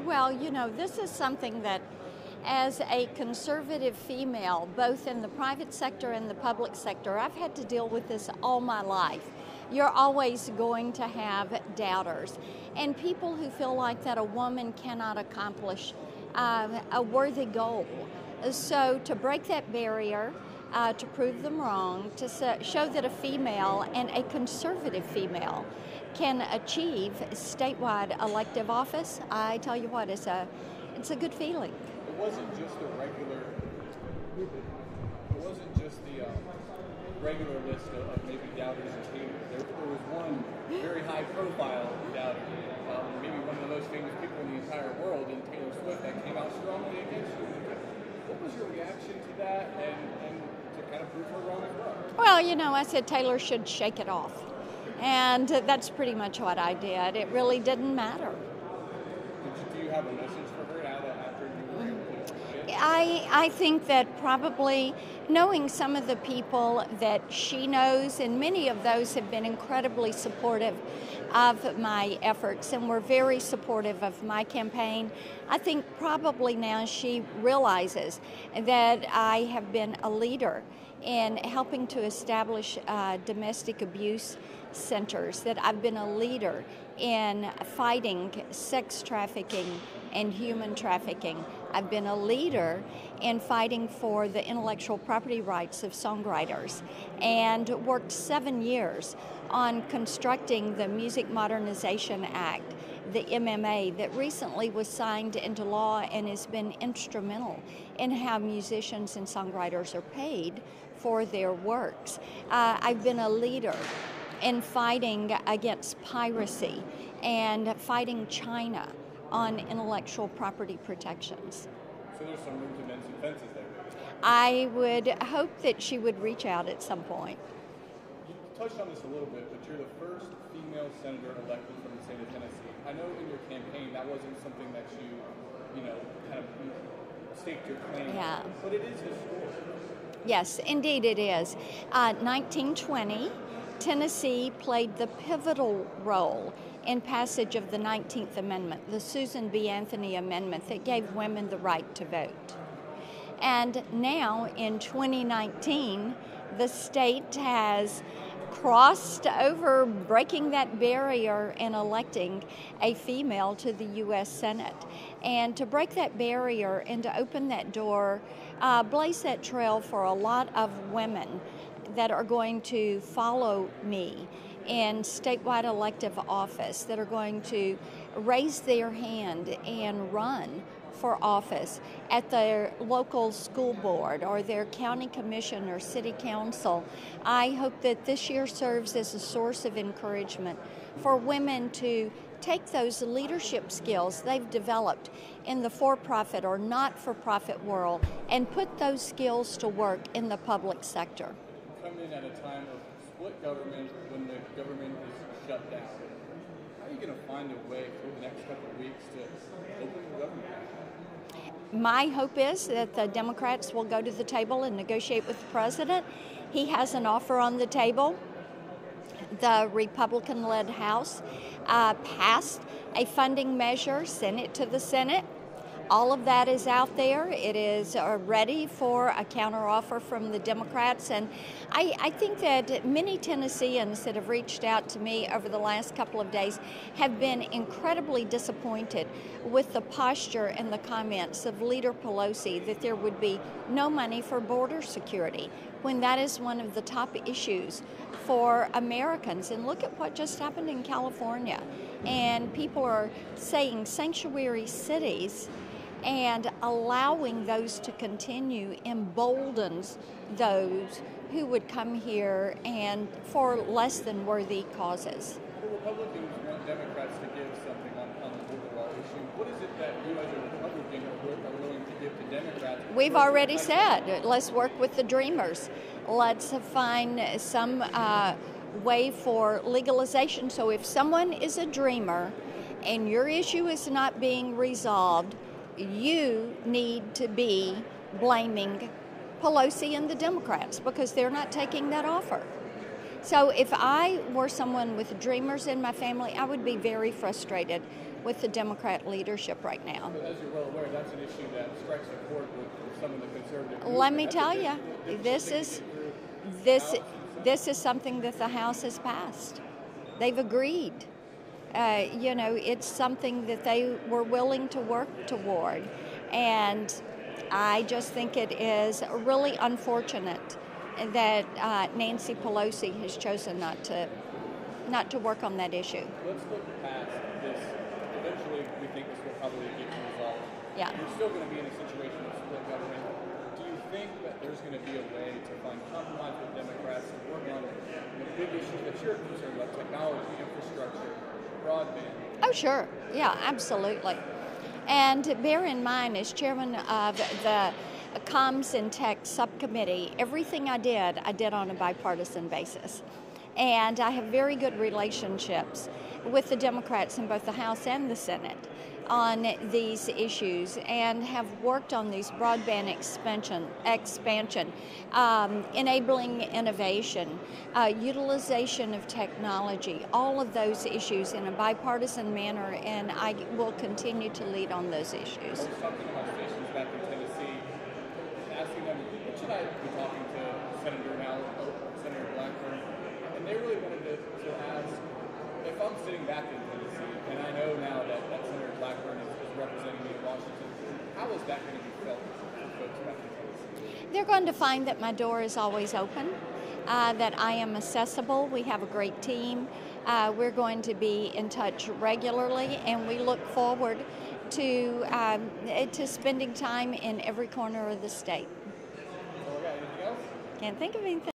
Well, this is something that, as a conservative female, both in the private sector and the public sector, I've had to deal with this all my life. You're always going to have doubters and people who feel like that a woman cannot accomplish a worthy goal. So to break that barrier, to prove them wrong, to show that a female and a conservative female can achieve statewide elective office, I tell you what, it's a good feeling. It wasn't just the regular list of maybe doubters and haters. There was one very high profile doubter, maybe one of the most famous people in the entire world, in Taylor Swift, that came out strongly against you. What was your reaction to that, and to kind of prove her wrong as well? Well, I said Taylor should shake it off. And that's pretty much what I did. It really didn't matter. Do you have a message for her now that after you were able to say it? I think that probably knowing some of the people that she knows, and many of those have been incredibly supportive of my efforts and were very supportive of my campaign, I think probably now she realizes that I have been a leader in helping to establish domestic abuse centers, that I've been a leader in fighting sex trafficking and human trafficking. I've been a leader in fighting for the intellectual property rights of songwriters and worked 7 years on constructing the Music Modernization Act, the MMA, that recently was signed into law and has been instrumental in how musicians and songwriters are paid for their works. I've been a leader in fighting against piracy and fighting China on intellectual property protections. So there's some room to mend some fences there. I would hope that she would reach out at some point. You touched on this a little bit, but you're the first female senator elected from the state of Tennessee. I know in your campaign that wasn't something that you kind of staked your claim on, but it is historic. Yes, indeed it is. 1920, Tennessee played the pivotal role in passage of the 19th Amendment, the Susan B. Anthony Amendment that gave women the right to vote. And now in 2019, the state has crossed over, breaking that barrier and electing a female to the U.S. Senate. And to break that barrier and to open that door, blaze that trail for a lot of women that are going to follow me in statewide elective office, that are going to raise their hand and run for office at their local school board or their county commission or city council. I hope that this year serves as a source of encouragement for women to take those leadership skills they've developed in the for-profit or not-for-profit world and put those skills to work in the public sector. Come in at a time of split government when the government is shut down. How are you going to find a way through the next couple of weeks to open the government? My hope is that the Democrats will go to the table and negotiate with the president. He has an offer on the table. The Republican-led House passed a funding measure, sent it to the Senate. All of that is out there. It is ready for a counteroffer from the Democrats. And I think that many Tennesseans that have reached out to me over the last couple of days have been incredibly disappointed with the posture and the comments of Leader Pelosi that there would be no money for border security, when that is one of the top issues for Americans. And look at what just happened in California. And people are saying sanctuary cities, and allowing those to continue emboldens those who would come here and for less than worthy causes. Well, Republicans want Democrats to give something on the border wall issue. What is it that you as a Republican are willing to give to Democrats? We've already said, let's work with the dreamers. Let's find some way for legalization. So if someone is a dreamer and your issue is not being resolved, you need to be blaming Pelosi and the Democrats because they're not taking that offer. So if I were someone with dreamers in my family, I would be very frustrated with the Democrat leadership right now. As you're well aware, that's an issue that strikes a chord with some of the conservative movement. Let me tell you, this is something that the House has passed. They've agreed. It's something that they were willing to work toward, and I just think it is really unfortunate that Nancy Pelosi has chosen not to work on that issue. Let's look past this. Eventually, we think this will probably get resolved. Yeah. You're still going to be in a situation of split government. Do you think that there's going to be a way to find compromise with Democrats to work on the big issues that you're concerned about, technology, infrastructure, broadband? Oh, sure. Yeah, absolutely. And bear in mind, as chairman of the Comms and Tech Subcommittee, everything I did on a bipartisan basis. And I have very good relationships with the Democrats in both the House and the Senate on these issues, and have worked on these broadband expansion, enabling innovation, utilization of technology, all of those issues in a bipartisan manner, and I will continue to lead on those issues. I was talking to my stations back in Tennessee, asking them, what should I be talking to Senator Blackburn? And they really wanted to ask, if I'm sitting back in Tennessee, and I know now that Senator Blackburn is representing me in Washington, how is that going to be felt for folks back in Tennessee? They're going to find that my door is always open, that I am accessible. We have a great team. We're going to be in touch regularly, and we look forward to spending time in every corner of the state. So, anything else? Can't think of anything.